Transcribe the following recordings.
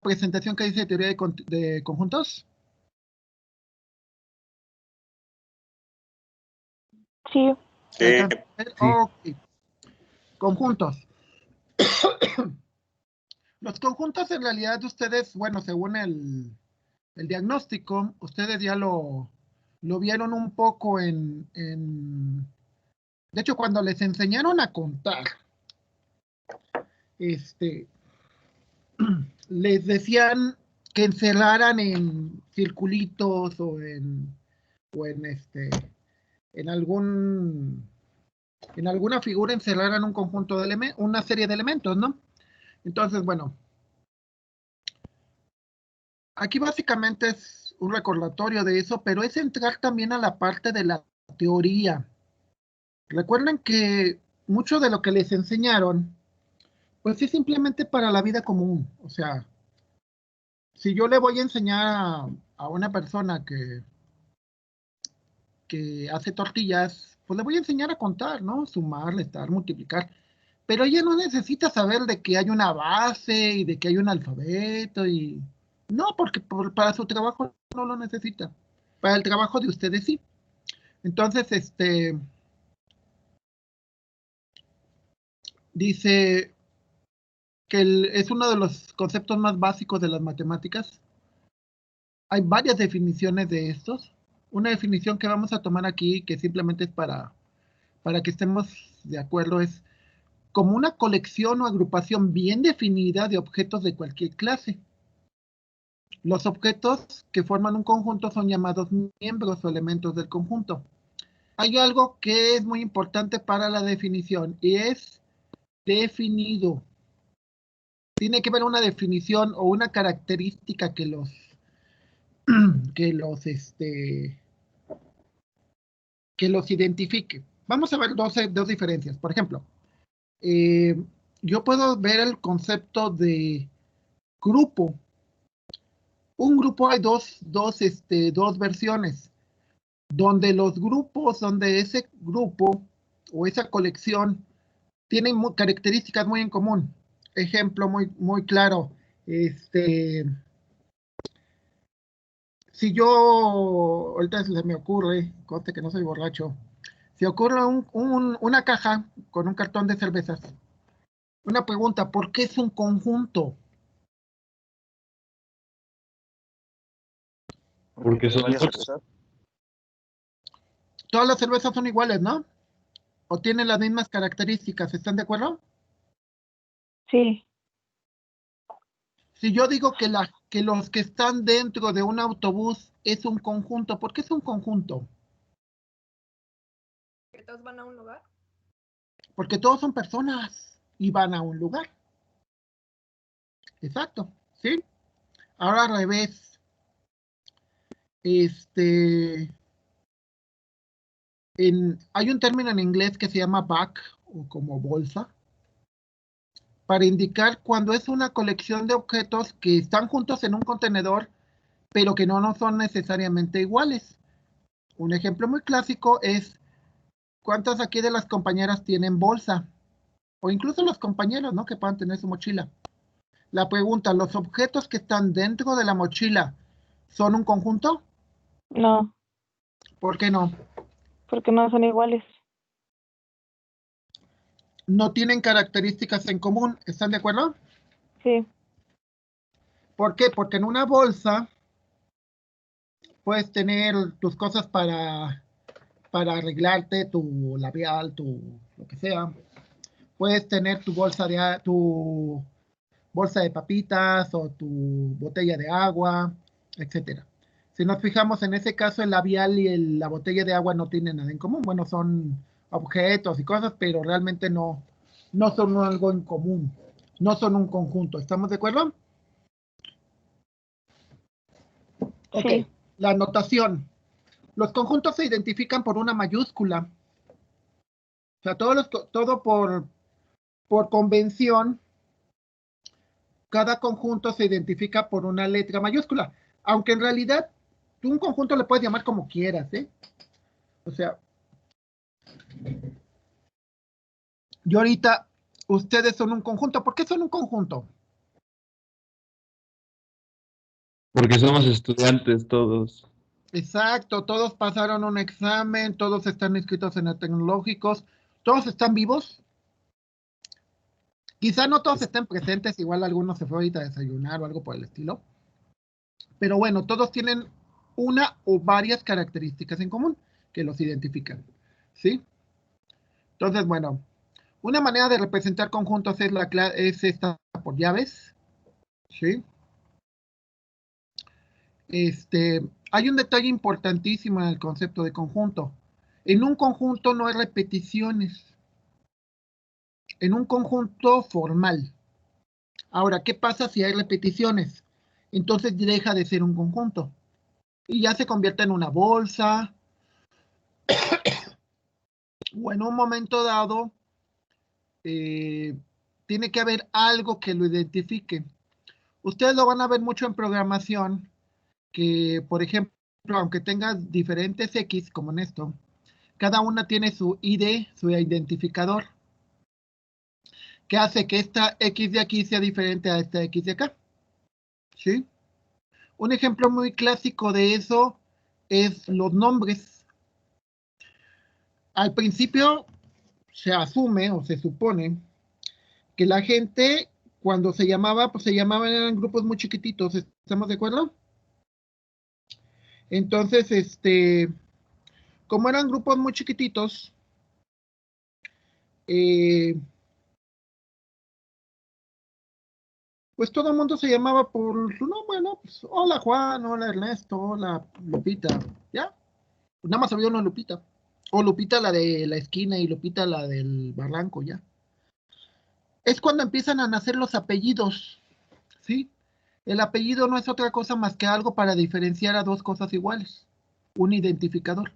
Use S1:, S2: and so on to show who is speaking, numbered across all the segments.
S1: presentación que dice teoría de conjuntos?
S2: Sí.
S1: ¿Se alcanza a ver?
S3: Sí.
S1: Ok. Conjuntos. Los conjuntos en realidad ustedes, bueno, según el diagnóstico, ustedes ya lo vieron un poco de hecho, cuando les enseñaron a contar, les decían que encerraran en circulitos o en alguna figura encerraran un conjunto de elementos, una serie de elementos, ¿no? Entonces, bueno, aquí básicamente es un recordatorio de eso, pero es entrar también a la parte de la teoría. Recuerden que mucho de lo que les enseñaron, pues es simplemente para la vida común. O sea, si yo le voy a enseñar a una persona que hace tortillas, pues le voy a enseñar a contar, ¿no? Sumar, restar, multiplicar. Pero ella no necesita saber de que hay una base y de que hay un alfabeto y... No, porque para su trabajo no lo necesita. Para el trabajo de ustedes sí. Entonces, dice que es uno de los conceptos más básicos de las matemáticas. Hay varias definiciones de estos. Una definición que vamos a tomar aquí, que simplemente es para que estemos de acuerdo, es como una colección o agrupación bien definida de objetos de cualquier clase. Los objetos que forman un conjunto son llamados miembros o elementos del conjunto. Hay algo que es muy importante para la definición y es definido. Tiene que haber una definición o una característica que los identifique. Vamos a ver dos diferencias. Por ejemplo, yo puedo ver el concepto de grupo. Un grupo hay dos versiones, donde los grupos, donde ese grupo o esa colección tienen características muy en común. Ejemplo muy claro, si yo, ahorita se me ocurre, conste que no soy borracho, si ocurre una caja con un cartón de cervezas, una pregunta, ¿por qué es un conjunto?
S3: Porque son muchos.
S1: Todas las cervezas son iguales, ¿no? O tienen las mismas características, ¿están de acuerdo?
S2: Sí.
S1: Si yo digo que los que están dentro de un autobús es un conjunto, ¿por qué es un conjunto?
S4: ¿Que todos van a un lugar?
S1: Porque todos son personas y van a un lugar. Exacto, ¿sí? Ahora al revés. Hay un término en inglés que se llama bag o como bolsa para indicar cuando es una colección de objetos que están juntos en un contenedor, pero que no son necesariamente iguales. Un ejemplo muy clásico es ¿cuántas aquí de las compañeras tienen bolsa? O incluso los compañeros, ¿no? Que puedan tener su mochila. La pregunta, ¿los objetos que están dentro de la mochila son un conjunto?
S2: No,
S1: ¿Por qué no?
S2: porque no son iguales.
S1: No tienen características en común, ¿están de acuerdo?
S2: Sí.
S1: ¿Por qué? Porque en una bolsa puedes tener tus cosas para arreglarte, tu labial, lo que sea. Puedes tener tu bolsa de papitas o tu botella de agua, etcétera. Si nos fijamos en ese caso, el labial y la botella de agua no tienen nada en común. Bueno, son objetos y cosas, pero realmente no son algo en común. No son un conjunto. ¿Estamos de acuerdo? Ok,
S2: Sí.
S1: la notación. Los conjuntos se identifican por una mayúscula. O sea, todo por convención, cada conjunto se identifica por una letra mayúscula. Aunque en realidad, tú un conjunto le puedes llamar como quieras, ¿eh? O sea, yo ahorita, ustedes son un conjunto. ¿Por qué son un conjunto?
S3: Porque somos estudiantes todos.
S1: Exacto, todos pasaron un examen, todos están inscritos en el tecnológicos, todos están vivos. Quizá no todos estén presentes, igual algunos se fue ahorita a desayunar o algo por el estilo. Pero bueno, todos tienen una o varias características en común que los identifican, ¿sí? Entonces, bueno, una manera de representar conjuntos es esta por llaves, ¿sí? Hay un detalle importantísimo en el concepto de conjunto. En un conjunto no hay repeticiones. En un conjunto formal. Ahora, ¿qué pasa si hay repeticiones? Entonces deja de ser un conjunto. Y ya se convierte en una bolsa. O en un momento dado, tiene que haber algo que lo identifique. Ustedes lo van a ver mucho en programación, que por ejemplo, aunque tengas diferentes X, como en esto, cada una tiene su ID, su identificador, que hace que esta X de aquí sea diferente a esta X de acá. ¿Sí? Un ejemplo muy clásico de eso es los nombres. Al principio se asume o se supone que la gente cuando se llamaba, pues se llamaban en grupos muy chiquititos, ¿estamos de acuerdo? Entonces, como eran grupos muy chiquititos, eh, pues todo el mundo se llamaba por su nombre, ¿no? Pues, hola Juan, hola Ernesto, hola Lupita, ¿ya? Pues nada más había una Lupita. O Lupita la de la esquina y Lupita la del barranco, ya. Es cuando empiezan a nacer los apellidos, ¿sí? El apellido no es otra cosa más que algo para diferenciar a dos cosas iguales. Un identificador.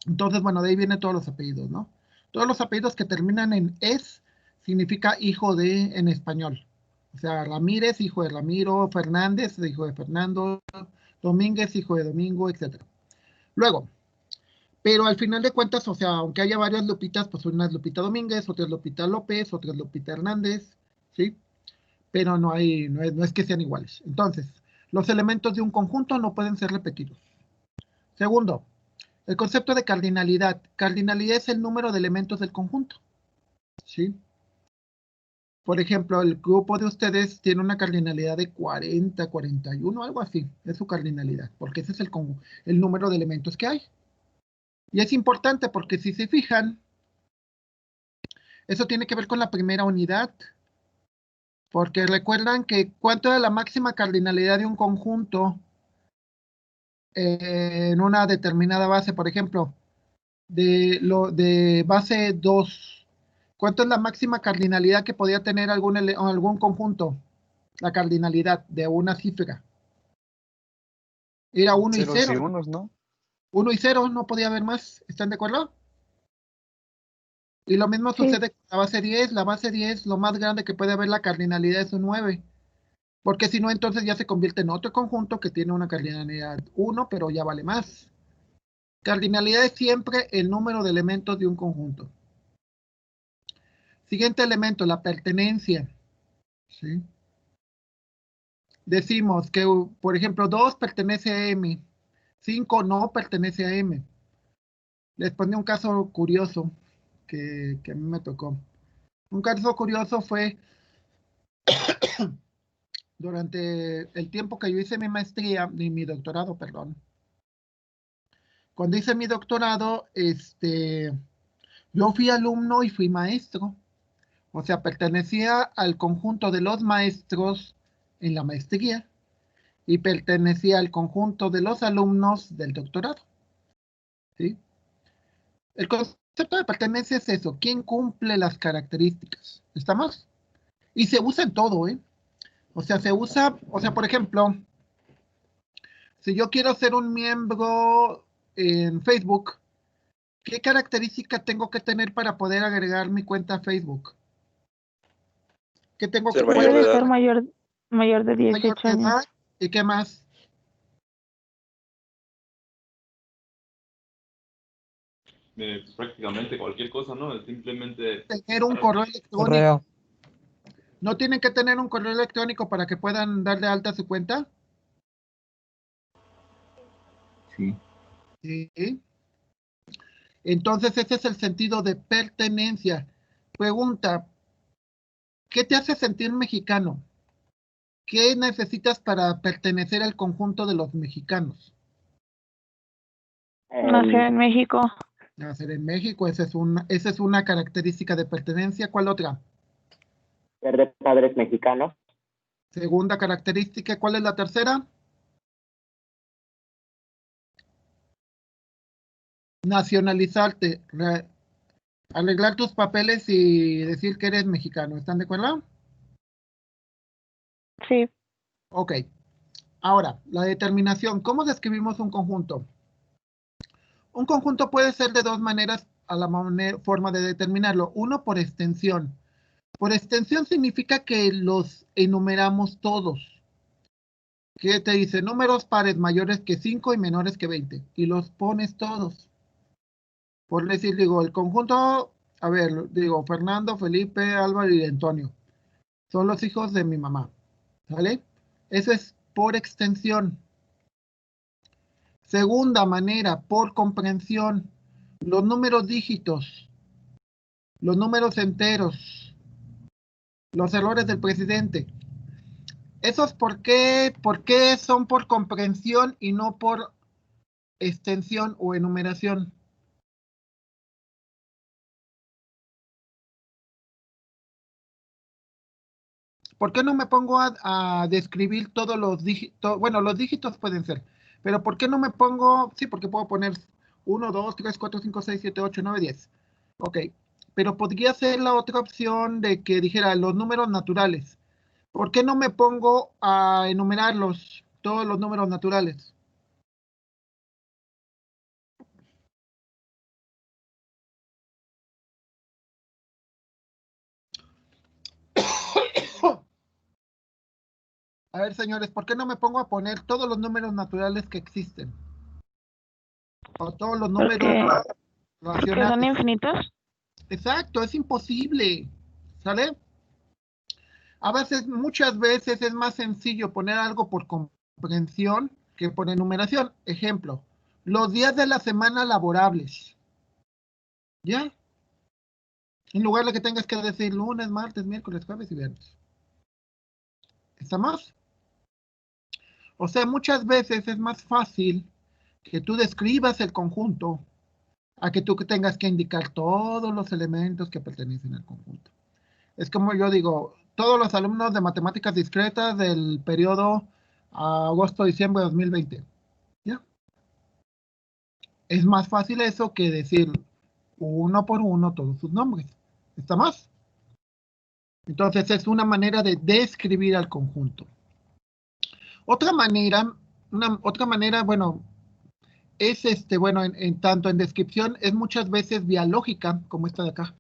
S1: Entonces, bueno, de ahí vienen todos los apellidos, ¿no? Todos los apellidos que terminan en es significa hijo de en español. O sea, Ramírez, hijo de Ramiro, Fernández, hijo de Fernando, Domínguez, hijo de Domingo, etc. Luego, pero al final de cuentas, o sea, aunque haya varias Lupitas, pues una es Lupita Domínguez, otra es Lupita López, otra es Lupita Hernández, ¿sí? Pero no es que sean iguales. Entonces, los elementos de un conjunto no pueden ser repetidos. Segundo, el concepto de cardinalidad. Cardinalidad es el número de elementos del conjunto, ¿sí? Por ejemplo, el grupo de ustedes tiene una cardinalidad de 40, 41, algo así. Es su cardinalidad, porque ese es el número de elementos que hay. Y es importante porque si se fijan, eso tiene que ver con la primera unidad, porque recuerdan que cuánto era la máxima cardinalidad de un conjunto en una determinada base, por ejemplo, de base 2. ¿Cuánto es la máxima cardinalidad que podía tener algún conjunto? La cardinalidad de una cifra. Era 1 y
S4: Ceros
S1: 0.
S4: y unos, ¿no?
S1: 1 y 0, no podía haber más. ¿Están de acuerdo? Y lo mismo
S2: Sí.
S1: sucede con la base 10. La base 10, lo más grande que puede haber la cardinalidad es un 9. Porque si no, entonces ya se convierte en otro conjunto que tiene una cardinalidad 1, pero ya vale más. Cardinalidad es siempre el número de elementos de un conjunto. Siguiente elemento, la pertenencia. ¿Sí? Decimos que, por ejemplo, 2 pertenece a M, 5 no pertenece a M. Les ponía un caso curioso que a mí me tocó. Un caso curioso fue durante el tiempo que yo hice mi maestría, y mi doctorado, perdón. Cuando hice mi doctorado, yo fui alumno y fui maestro. O sea, pertenecía al conjunto de los maestros en la maestría y pertenecía al conjunto de los alumnos del doctorado. ¿Sí? El concepto de pertenencia es eso, ¿quién cumple las características? ¿Estamos? Y se usa en todo, ¿eh? O sea, por ejemplo, si yo quiero ser un miembro en Facebook, ¿qué característica tengo que tener para poder agregar mi cuenta a Facebook? ¿Qué tengo que
S4: Ser mayor de
S2: Debe
S4: edad.
S2: ser mayor de
S1: mayor
S2: 18
S1: de
S2: años.
S1: edad? ¿Y qué más?
S3: Prácticamente cualquier cosa, ¿no? Simplemente
S1: Tener un correo electrónico.
S5: Correo.
S1: ¿No tienen que tener un correo electrónico para que puedan dar de alta su cuenta?
S4: Sí.
S1: Sí. Entonces, ese es el sentido de pertenencia. Pregunta, ¿qué te hace sentir mexicano? ¿Qué necesitas para pertenecer al conjunto de los mexicanos?
S2: Nació en México.
S1: Nacer en México, esa es una característica de pertenencia. ¿Cuál otra?
S4: Ser de padres mexicanos.
S1: Segunda característica, ¿cuál es la tercera? Nacionalizarte, arreglar tus papeles y decir que eres mexicano. ¿Están de acuerdo?
S2: Sí.
S1: Ok. Ahora, la determinación. ¿Cómo describimos un conjunto? Un conjunto puede ser de dos maneras a la forma de determinarlo. Uno, por extensión. Por extensión significa que los enumeramos todos. ¿Qué te dice? Números pares mayores que 5 y menores que 20. Y los pones todos. Por decir, digo, el conjunto, a ver, digo, Fernando, Felipe, Álvaro y Antonio. Son los hijos de mi mamá. ¿Vale? Eso es por extensión. Segunda manera, por comprensión. Los números dígitos, los números enteros, los errores del presidente. ¿Esos por qué son por comprensión y no por extensión o enumeración? ¿Por qué no me pongo a describir todos los dígitos? Bueno, los dígitos pueden ser, pero ¿por qué no me pongo? Sí, porque puedo poner 1, 2, 3, 4, 5, 6, 7, 8, 9, 10. Ok, pero podría ser la otra opción de que dijera los números naturales. ¿Por qué no me pongo a enumerarlos, todos los números naturales? A ver, señores, ¿por qué no me pongo a poner todos los números naturales que existen? O todos los números
S2: Porque son
S1: racionales.
S2: infinitos.
S1: Exacto, es imposible. ¿Sale? A veces, muchas veces es más sencillo poner algo por comprensión que por enumeración. Ejemplo, los días de la semana laborables. ¿Ya? En lugar de que tengas que decir lunes, martes, miércoles, jueves y viernes. ¿Estamos? O sea, muchas veces es más fácil que tú describas el conjunto a que tú tengas que indicar todos los elementos que pertenecen al conjunto. Es como yo digo, todos los alumnos de matemáticas discretas del periodo agosto-diciembre de 2020. ¿Ya? Es más fácil eso que decir uno por uno todos sus nombres. ¿Está más? Entonces es una manera de describir al conjunto. Otra manera, bueno, es bueno, en tanto en descripción, es muchas veces biológica, como esta de acá,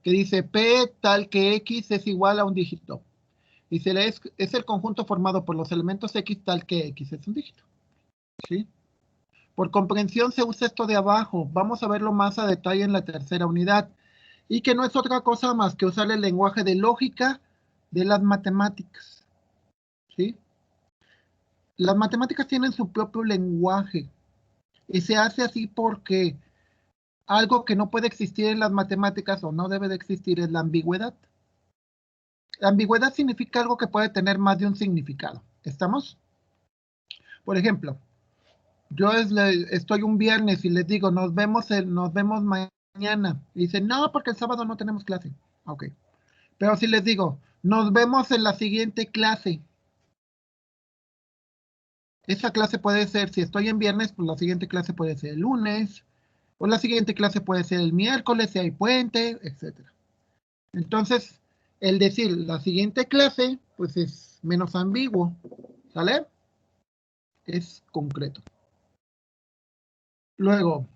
S1: que dice P tal que X es igual a un dígito. Dice, es el conjunto formado por los elementos X tal que X es un dígito. ¿Sí? Por comprensión se usa esto de abajo. Vamos a verlo más a detalle en la tercera unidad. Y que no es otra cosa más que usar el lenguaje de lógica de las matemáticas. ¿Sí? Las matemáticas tienen su propio lenguaje. Y se hace así porque algo que no puede existir en las matemáticas o no debe de existir es la ambigüedad. La ambigüedad significa algo que puede tener más de un significado. ¿Estamos? Por ejemplo, yo estoy un viernes y les digo, nos vemos mañana. Y dicen, no, porque el sábado no tenemos clase. Ok. Pero si les digo, nos vemos en la siguiente clase. Esa clase puede ser, si estoy en viernes, pues la siguiente clase puede ser el lunes, o la siguiente clase puede ser el miércoles, si hay puente, etc. Entonces, el decir la siguiente clase, pues es menos ambiguo, ¿sale? Es concreto. Luego,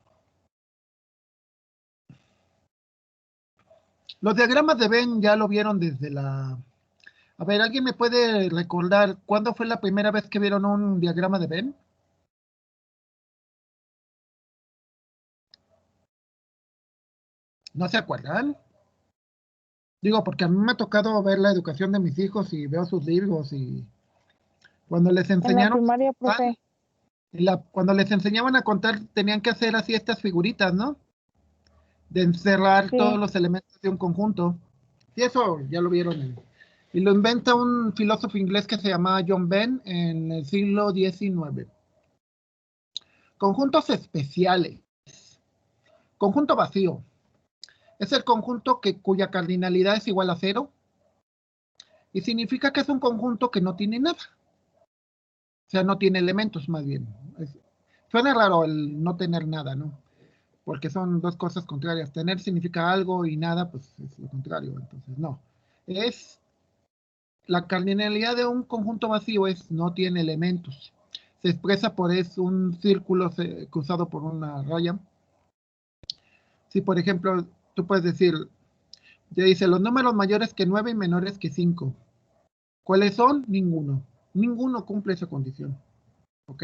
S1: los diagramas de Venn ya lo vieron desde la... A ver, ¿alguien me puede recordar cuándo fue la primera vez que vieron un diagrama de Venn? ¿No se acuerdan? Digo, porque a mí me ha tocado ver la educación de mis hijos y veo sus libros y cuando les
S2: En la
S1: enseñaron
S2: primaria,
S1: a contar,
S2: profe.
S1: cuando les enseñaban a contar tenían que hacer así estas figuritas, ¿no? De encerrar todos
S2: Sí.
S1: los elementos de un conjunto. Y eso ya lo vieron. Y lo inventa un filósofo inglés que se llama John Venn en el siglo XIX. Conjuntos especiales. Conjunto vacío. Es el conjunto cuya cardinalidad es igual a cero y significa que es un conjunto que no tiene nada. O sea, no tiene elementos más bien. Suena raro el no tener nada, ¿no? Porque son dos cosas contrarias. Tener significa algo y nada, pues es lo contrario. Entonces, no. Es la cardinalidad de un conjunto vacío es no tiene elementos. Se expresa por es un círculo cruzado por una raya. Si, por ejemplo, tú puedes decir, te dice los números mayores que 9 y menores que 5. ¿Cuáles son? Ninguno. Ninguno cumple esa condición. ¿Ok?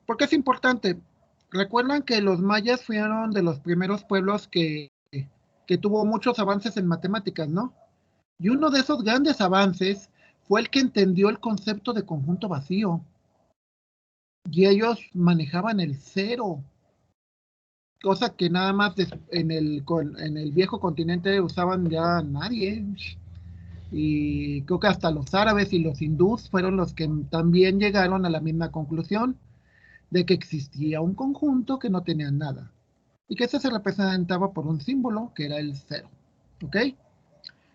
S1: ¿Por qué es importante? Recuerdan que los mayas fueron de los primeros pueblos que tuvo muchos avances en matemáticas, ¿no? Y uno de esos grandes avances fue el que entendió el concepto de conjunto vacío. Y ellos manejaban el cero, cosa que nada más en el viejo continente usaban ya nadie. Y creo que hasta los árabes y los hindús fueron los que también llegaron a la misma conclusión de que existía un conjunto que no tenía nada y que ese se representaba por un símbolo que era el cero. ¿Ok?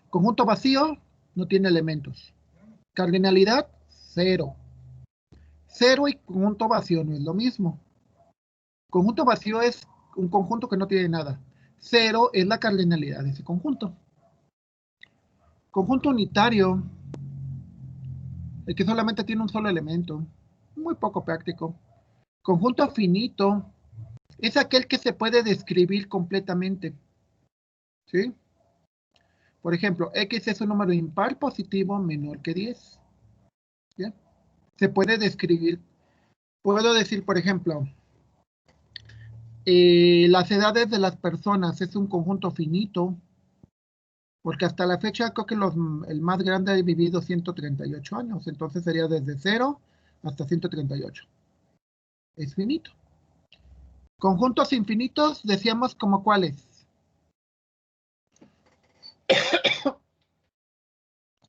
S1: Conjunto vacío no tiene elementos. Cardinalidad, cero. Cero y conjunto vacío no es lo mismo. Conjunto vacío es un conjunto que no tiene nada. Cero es la cardinalidad de ese conjunto. Conjunto unitario, el que solamente tiene un solo elemento. Muy poco práctico. Conjunto finito es aquel que se puede describir completamente. ¿Sí? Por ejemplo, X es un número impar positivo menor que 10. ¿Ya? Se puede describir. Puedo decir, por ejemplo, las edades de las personas es un conjunto finito, porque hasta la fecha creo que el más grande ha vivido 138 años, entonces sería desde 0 hasta 138. Es finito. Conjuntos infinitos, decíamos como cuáles.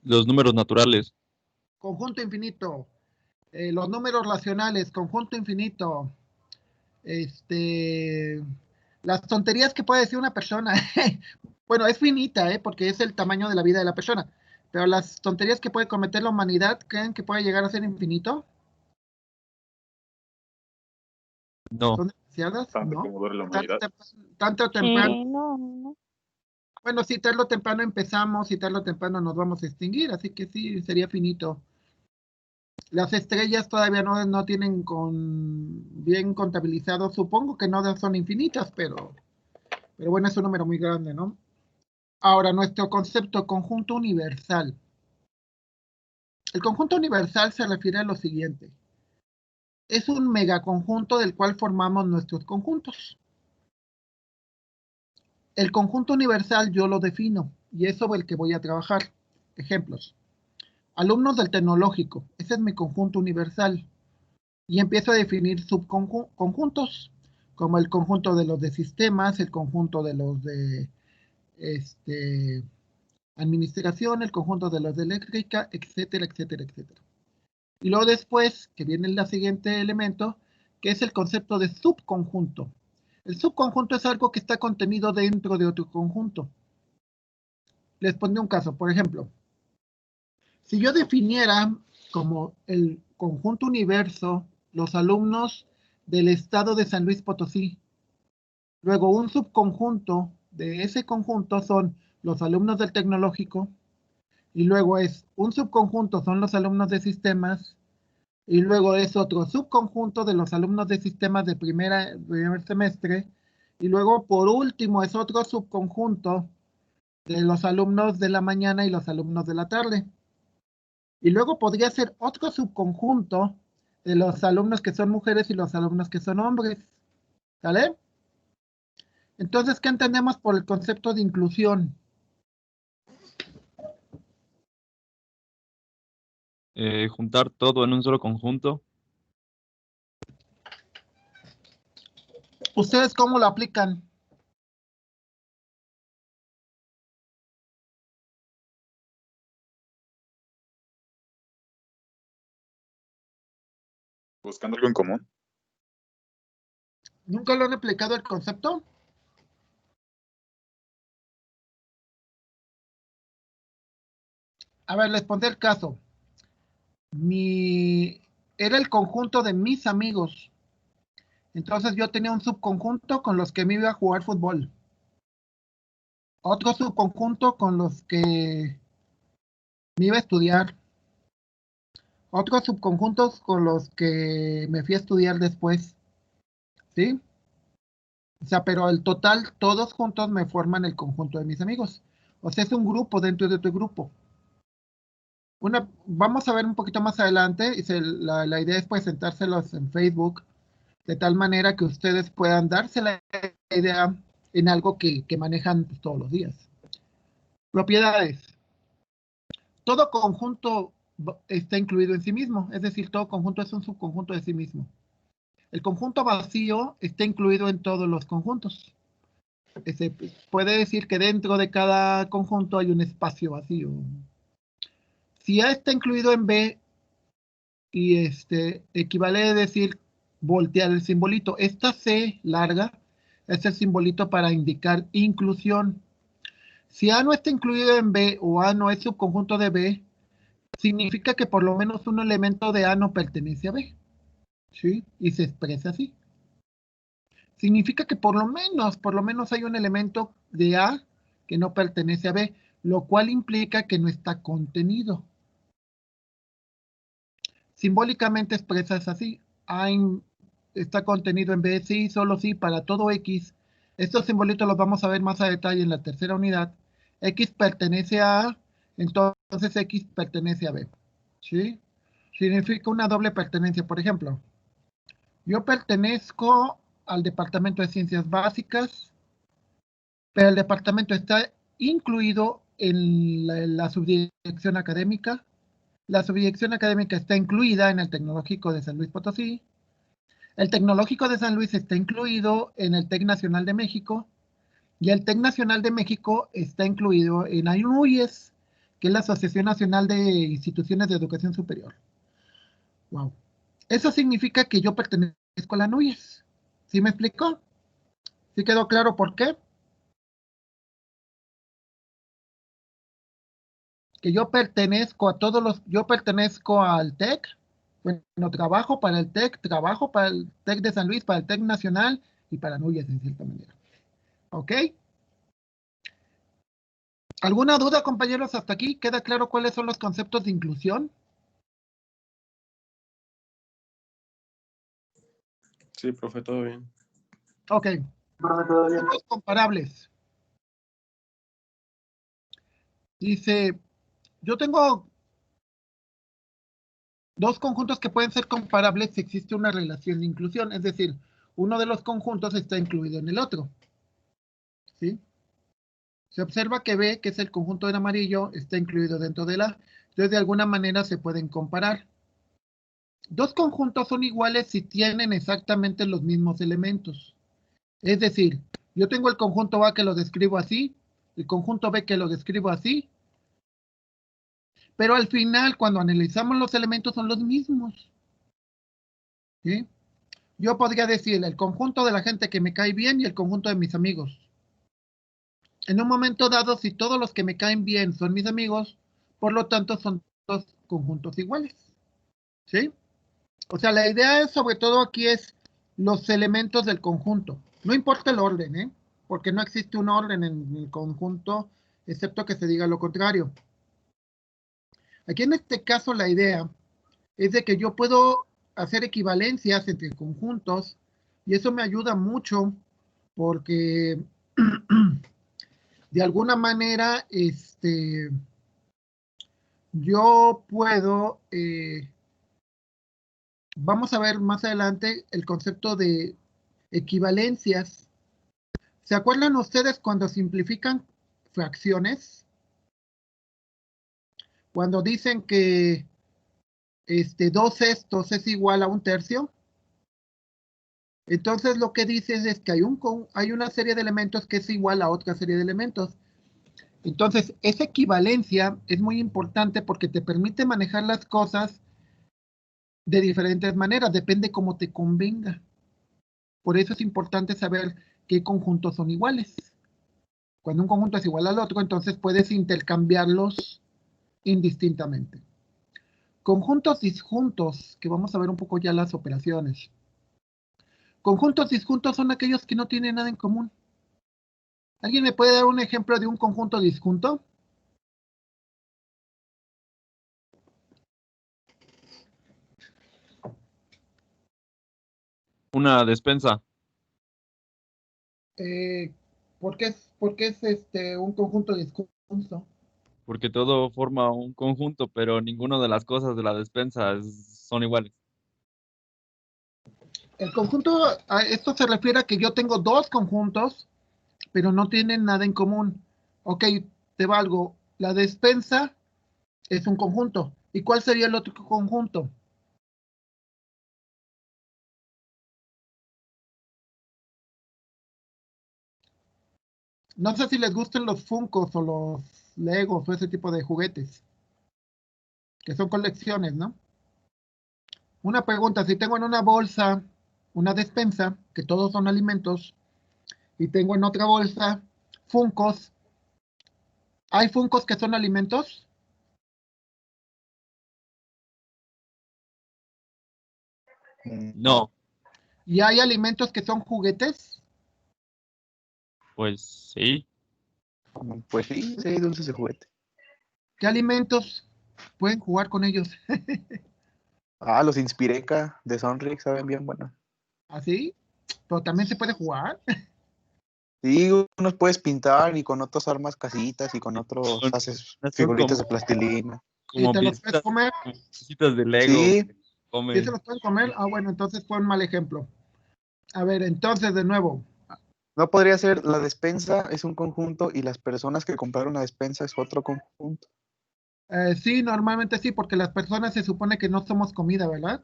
S3: Los números naturales.
S1: Conjunto infinito. Los números racionales, conjunto infinito. Este, las tonterías que puede decir una persona. Bueno, es finita, porque es el tamaño de la vida de la persona. Pero las tonterías que puede cometer la humanidad, ¿creen que puede llegar a ser infinito?
S3: No.
S1: ¿Son demasiadas?
S5: Tanto
S1: No.
S5: como dure la
S1: Tarde o
S5: humanidad.
S1: tanto o temprano.
S2: Sí, no, no.
S1: Bueno, si tarde o temprano empezamos y tarde o temprano nos vamos a extinguir, así que sí, sería finito. Las estrellas todavía no tienen bien contabilizado, supongo que no son infinitas, pero bueno, es un número muy grande, ¿no? Ahora, nuestro concepto conjunto universal. El conjunto universal se refiere a lo siguiente. Es un megaconjunto del cual formamos nuestros conjuntos. El conjunto universal yo lo defino y es sobre el que voy a trabajar. Ejemplos. Alumnos del tecnológico. Ese es mi conjunto universal. Y empiezo a definir subconjuntos, como el conjunto de los de sistemas, el conjunto de los de administración, el conjunto de los de eléctrica, etcétera, etcétera, etcétera. Y luego después, que viene el siguiente elemento, que es el concepto de subconjunto. El subconjunto es algo que está contenido dentro de otro conjunto. Les pondré un caso, por ejemplo, si yo definiera como el conjunto universo los alumnos del estado de San Luis Potosí, luego un subconjunto de ese conjunto son los alumnos del tecnológico, y luego es un subconjunto son los alumnos de sistemas, y luego es otro subconjunto de los alumnos de sistemas de primer semestre, y luego por último es otro subconjunto de los alumnos de la mañana y los alumnos de la tarde. Y luego podría ser otro subconjunto de los alumnos que son mujeres y los alumnos que son hombres. ¿Sale? Entonces, ¿qué entendemos por el concepto de inclusión?
S3: juntar todo en un solo conjunto.
S1: ¿Ustedes cómo lo aplican?
S5: Buscando algo en común.
S1: ¿Nunca lo han aplicado el concepto? A ver, les pondré el caso. Era el conjunto de mis amigos. Entonces yo tenía un subconjunto con los que me iba a jugar fútbol. Otro subconjunto con los que me iba a estudiar. Otros subconjuntos con los que me fui a estudiar después. ¿Sí? O sea, pero el total, todos juntos me forman el conjunto de mis amigos. O sea, es un grupo dentro de tu grupo. Vamos a ver un poquito más adelante, y la idea es presentárselos en Facebook, de tal manera que ustedes puedan darse la idea en algo que manejan pues, todos los días. Propiedades. Todo conjunto está incluido en sí mismo, es decir, todo conjunto es un subconjunto de sí mismo. El conjunto vacío está incluido en todos los conjuntos. Puede decir que dentro de cada conjunto hay un espacio vacío. Si A está incluido en B, y equivale a decir voltear el simbolito. Esta C larga es el simbolito para indicar inclusión. Si A no está incluido en B o A no es subconjunto de B, significa que por lo menos un elemento de A no pertenece a B. ¿Sí? Y se expresa así. Significa que por lo menos hay un elemento de A que no pertenece a B, lo cual implica que no está contenido. Simbólicamente expresas así. A está contenido en B, sí, solo sí, para todo X. Estos simbolitos los vamos a ver más a detalle en la tercera unidad. X pertenece a A, entonces X pertenece a B. ¿Sí? Significa una doble pertenencia. Por ejemplo, yo pertenezco al Departamento de Ciencias Básicas, pero el departamento está incluido en la subdirección académica. La subdirección académica está incluida en el Tecnológico de San Luis Potosí. El Tecnológico de San Luis está incluido en el TEC Nacional de México. Y el TEC Nacional de México está incluido en ANUYES, que es la Asociación Nacional de Instituciones de Educación Superior. Wow. Eso significa que yo pertenezco a la ANUYES. ¿Sí me explicó? ¿Sí quedó claro por qué? Que yo pertenezco a yo pertenezco al TEC, bueno, trabajo para el TEC, trabajo para el TEC de San Luis, para el TEC Nacional y para NUYES en cierta manera. ¿Ok? ¿Alguna duda, compañeros, hasta aquí? ¿Queda claro cuáles son los conceptos de inclusión?
S6: Sí, profe, todo bien.
S1: Ok. Conceptos comparables. Dice, yo tengo dos conjuntos que pueden ser comparables si existe una relación de inclusión, es decir, uno de los conjuntos está incluido en el otro. ¿Sí? Se observa que B, que es el conjunto en amarillo, está incluido dentro de la. Entonces, de alguna manera se pueden comparar. Dos conjuntos son iguales si tienen exactamente los mismos elementos. Es decir, yo tengo el conjunto A que lo describo así, el conjunto B que lo describo así, pero al final, cuando analizamos los elementos, son los mismos. ¿Sí? Yo podría decir el conjunto de la gente que me cae bien y el conjunto de mis amigos. En un momento dado, si todos los que me caen bien son mis amigos, por lo tanto son dos conjuntos iguales. ¿Sí? O sea, la idea es, sobre todo aquí es los elementos del conjunto. No importa el orden, ¿eh? Porque no existe un orden en el conjunto, excepto que se diga lo contrario. Aquí en este caso la idea es de que yo puedo hacer equivalencias entre conjuntos y eso me ayuda mucho porque de alguna manera yo puedo, vamos a ver más adelante el concepto de equivalencias. ¿Se acuerdan ustedes cuando simplifican fracciones? Cuando dicen que 2 sextos es igual a 1/3. Entonces lo que dices es que hay una serie de elementos que es igual a otra serie de elementos. Entonces, esa equivalencia es muy importante porque te permite manejar las cosas de diferentes maneras, depende cómo te convenga. Por eso es importante saber qué conjuntos son iguales. Cuando un conjunto es igual al otro, entonces puedes intercambiarlos indistintamente. Conjuntos disjuntos, que vamos a ver un poco ya las operaciones. Conjuntos disjuntos son aquellos que no tienen nada en común. ¿Alguien me puede dar un ejemplo de un conjunto disjunto?
S3: Una despensa,
S1: ¿Por qué es un conjunto disjunto?
S3: porque todo forma un conjunto, pero ninguna de las cosas de la despensa son iguales.
S1: El conjunto, a esto se refiere a que yo tengo 2 conjuntos, pero no tienen nada en común. Ok, te valgo. La despensa es un conjunto. ¿Y cuál sería el otro conjunto? No sé si les gustan los Funkos o los Legos o ese tipo de juguetes, que son colecciones, ¿no? Una pregunta, si tengo en una bolsa una despensa, que todos son alimentos, y tengo en otra bolsa Funkos, ¿hay Funkos que son alimentos?
S3: No,
S1: ¿Y hay alimentos que son juguetes?
S3: pues sí,
S5: Pues sí, sí, hay dulces de juguete.
S1: ¿Qué alimentos pueden jugar con ellos?
S5: Ah, los Inspireca de Sonrix saben bien bueno.
S1: ¿Así? Pero también se puede jugar.
S5: Sí, unos puedes pintar y con otros armas casitas y con otros
S3: son,
S5: haces
S3: son
S5: figuritas de
S3: como,
S5: plastilina.
S1: ¿Y
S3: como
S1: te los puedes comer?
S3: piecitas de Lego
S5: Sí,
S3: que
S1: ¿Sí se
S3: comen.
S1: los pueden comer? Ah, bueno, entonces fue un mal ejemplo. A ver, entonces de nuevo.
S5: no podría ser, la despensa es un conjunto y las personas que compraron la despensa es otro conjunto.
S1: Sí, normalmente sí, porque las personas se supone que no somos comida, ¿verdad?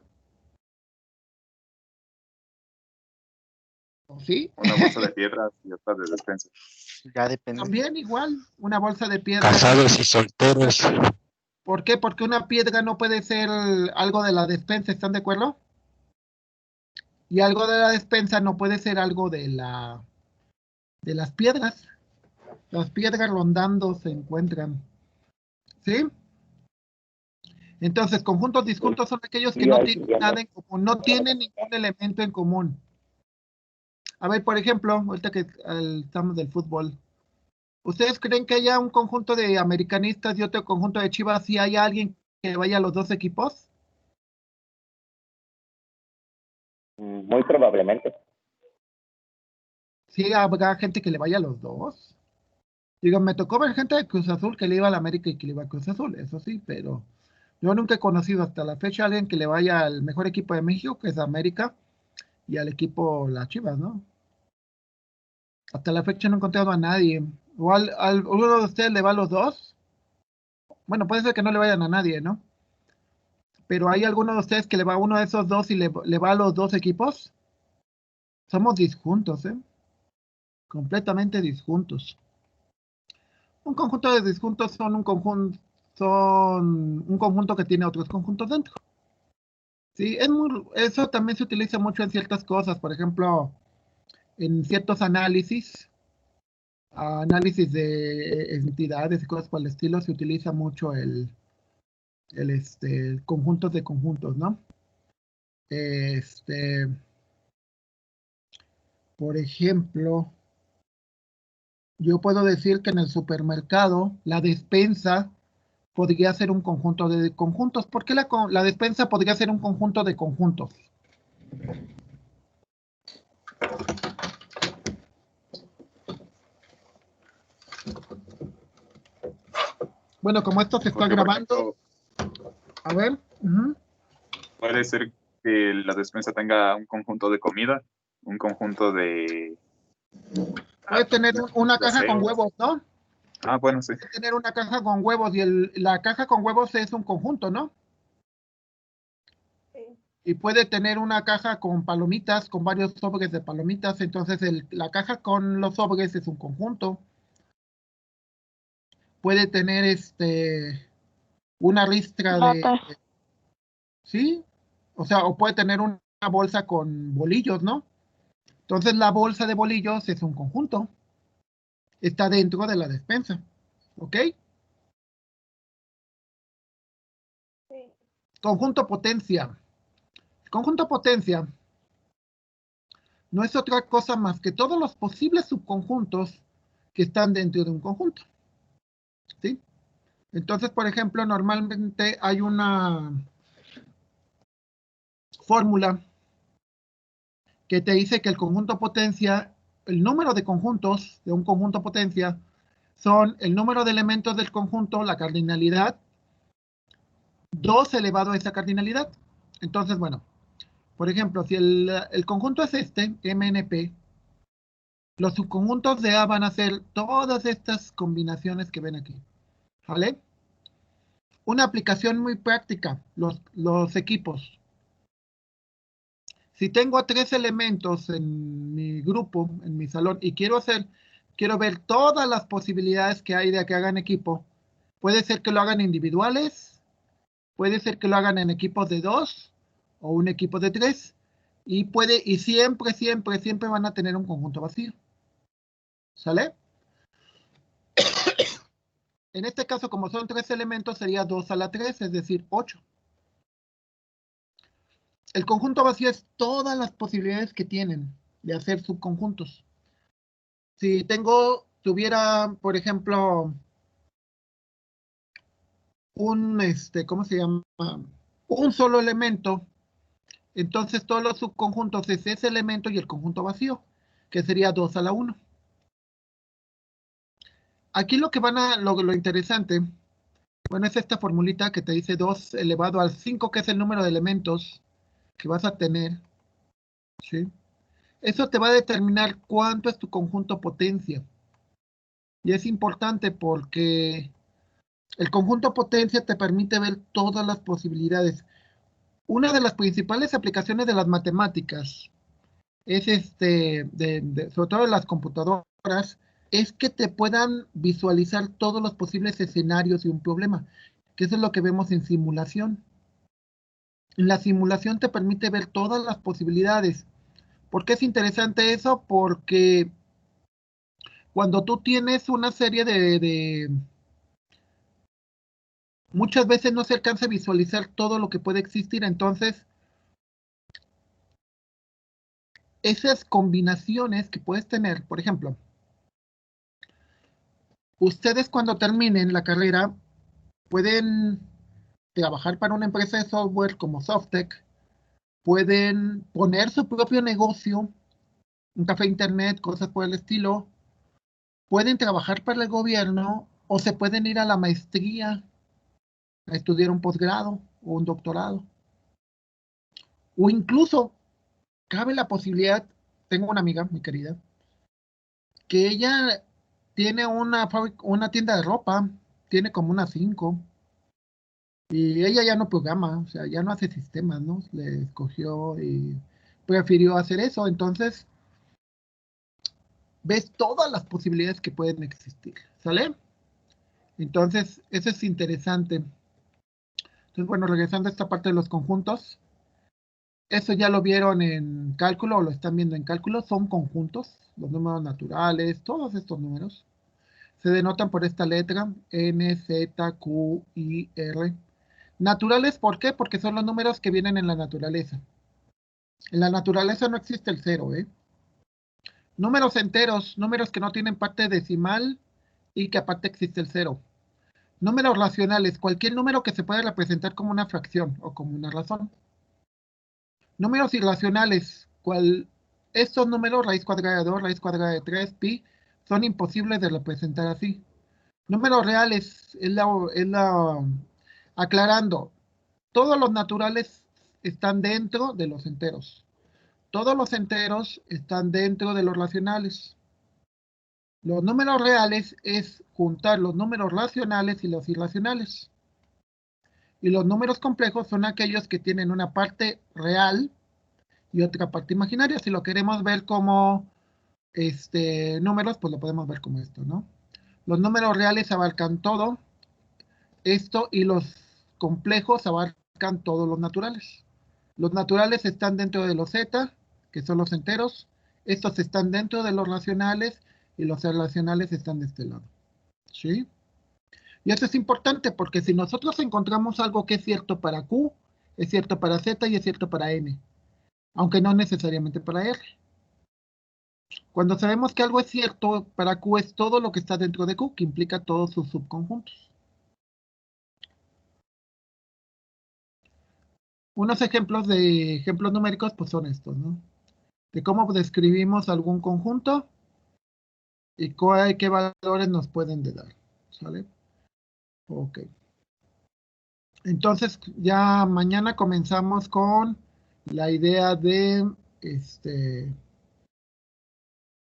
S1: ¿O sí?
S7: Una bolsa de piedras y otra de despensa.
S5: Ya depende.
S1: También igual, una bolsa de piedra.
S8: Casados y solteros.
S1: ¿Por qué? Porque una piedra no puede ser algo de la despensa, ¿están de acuerdo? Y algo de la despensa no puede ser algo de las piedras. Las piedras rondando se encuentran. ¿Sí? Entonces, conjuntos disjuntos son aquellos que
S4: Sí,
S1: no
S4: ahí
S1: tienen
S4: entiendo.
S1: nada en común, no tienen ningún elemento en común. A ver, por ejemplo, ahorita que estamos del fútbol, ¿ustedes creen que haya un conjunto de americanistas y otro conjunto de Chivas si hay alguien que vaya a los 2 equipos?
S4: Muy probablemente.
S1: Sí, habrá gente que le vaya a los 2. Digo, me tocó ver gente de Cruz Azul que le iba a la América y que le iba a Cruz Azul, eso sí, pero yo nunca he conocido hasta la fecha a alguien que le vaya al mejor equipo de México, que es América, y al equipo las Chivas, ¿no? Hasta la fecha no he encontrado a nadie. ¿O uno de ustedes le va a los 2? Bueno, puede ser que no le vayan a nadie, ¿no? Pero ¿hay alguno de ustedes que le va a uno de esos 2 y le va a los 2 equipos? Somos disjuntos, ¿eh? Completamente disjuntos. Un conjunto de disjuntos son un conjunto que tiene otros conjuntos dentro. Sí, eso también se utiliza mucho en ciertas cosas, por ejemplo, en ciertos análisis de entidades y cosas por el estilo, se utiliza mucho el conjuntos de conjuntos, ¿no? Este, por ejemplo, yo puedo decir que en el supermercado la despensa podría ser un conjunto de conjuntos. ¿Por qué la despensa podría ser un conjunto de conjuntos? Bueno, como esto se está
S7: Porque, por
S1: grabando,
S7: ejemplo,
S1: a ver.
S7: puede ser que la despensa tenga un conjunto de comida, un conjunto de
S1: Puedes tener una caja con
S7: gaseos.
S1: huevos, ¿no?
S7: Bueno, sí.
S1: Puedes tener una caja con huevos y la caja con huevos es un conjunto, ¿no? y puede tener una caja con palomitas, con varios sobres de palomitas. Entonces la caja con los sobres es un conjunto. Puede tener una ristra de,
S2: Latas.
S1: ¿sí? O sea, o puede tener una bolsa con bolillos, ¿no? Entonces la bolsa de bolillos es un conjunto. Está dentro de la despensa. ¿Ok? Conjunto potencia. El conjunto potencia no es otra cosa más que todos los posibles subconjuntos que están dentro de un conjunto. ¿Sí? Entonces, por ejemplo, normalmente hay una fórmula que te dice que el conjunto potencia, el número de conjuntos de un conjunto potencia son el número de elementos del conjunto, la cardinalidad, 2 elevado a esa cardinalidad. Entonces, bueno, por ejemplo, si el conjunto es MNP, los subconjuntos de A van a ser todas estas combinaciones que ven aquí. ¿Vale? Una aplicación muy práctica, los equipos. Si tengo 3 elementos en mi grupo, en mi salón, y quiero ver todas las posibilidades que hay de que hagan equipo, puede ser que lo hagan individuales, puede ser que lo hagan en equipos de 2 o un equipo de 3, y siempre van a tener un conjunto vacío. ¿Sale? En este caso, como son 3 elementos, sería 2 a la 3, es decir, 8. El conjunto vacío es todas las posibilidades que tienen de hacer subconjuntos. Si tuviera, por ejemplo, ¿cómo se llama? Un solo elemento, entonces todos los subconjuntos es ese elemento y el conjunto vacío, que sería 2 a la 1. Aquí lo interesante, bueno, es esta formulita que te dice 2 elevado al 5, que es el número de elementos que vas a tener, ¿sí? Eso te va a determinar cuánto es tu conjunto potencia. Y es importante porque el conjunto potencia te permite ver todas las posibilidades. Una de las principales aplicaciones de las matemáticas es sobre todo en las computadoras, es que te puedan visualizar todos los posibles escenarios de un problema, que eso es lo que vemos en simulación. La simulación te permite ver todas las posibilidades. ¿Por qué es interesante eso? Porque cuando tú tienes una serie muchas veces no se alcanza a visualizar todo lo que puede existir, entonces esas combinaciones que puedes tener, por ejemplo, ustedes cuando terminen la carrera pueden trabajar para una empresa de software como Softec, pueden poner su propio negocio, un café internet, cosas por el estilo, pueden trabajar para el gobierno o se pueden ir a la maestría a estudiar un posgrado o un doctorado. O incluso cabe la posibilidad, tengo una amiga muy querida, que ella tiene una tienda de ropa, tiene como unas 5, y ella ya no programa, o sea, ya no hace sistemas, ¿no? Le escogió y prefirió hacer eso, entonces ves todas las posibilidades que pueden existir, ¿sale? Entonces, eso es interesante. Entonces, bueno, regresando a esta parte de los conjuntos, eso ya lo vieron en cálculo o lo están viendo en cálculo, son conjuntos, los números naturales, todos estos números se denotan por esta letra, N, Z, Q, I, R. Naturales, ¿por qué? Porque son los números que vienen en la naturaleza. En la naturaleza no existe el 0, ¿eh? Números enteros, números que no tienen parte decimal y que aparte existe el 0. Números racionales, cualquier número que se pueda representar como una fracción o como una razón. Números irracionales, estos números, raíz cuadrada de 2, raíz cuadrada de 3, pi, son imposibles de representar así. Números reales, aclarando, todos los naturales están dentro de los enteros. Todos los enteros están dentro de los racionales. Los números reales es juntar los números racionales y los irracionales. Y los números complejos son aquellos que tienen una parte real y otra parte imaginaria. Si lo queremos ver como números, pues lo podemos ver como esto, ¿no? Los números reales abarcan todo esto y los complejos abarcan todos los naturales. Los naturales están dentro de los zeta, que son los enteros. Estos están dentro de los racionales y los irracionales están de este lado. ¿Sí? Y esto es importante porque si nosotros encontramos algo que es cierto para Q, es cierto para Z y es cierto para N, aunque no necesariamente para R. Cuando sabemos que algo es cierto para Q es todo lo que está dentro de Q, que implica todos sus subconjuntos. Unos ejemplos numéricos pues son estos, ¿no? De cómo describimos algún conjunto y qué valores nos pueden dar, ¿sale? Ok. Entonces, ya mañana comenzamos con la idea de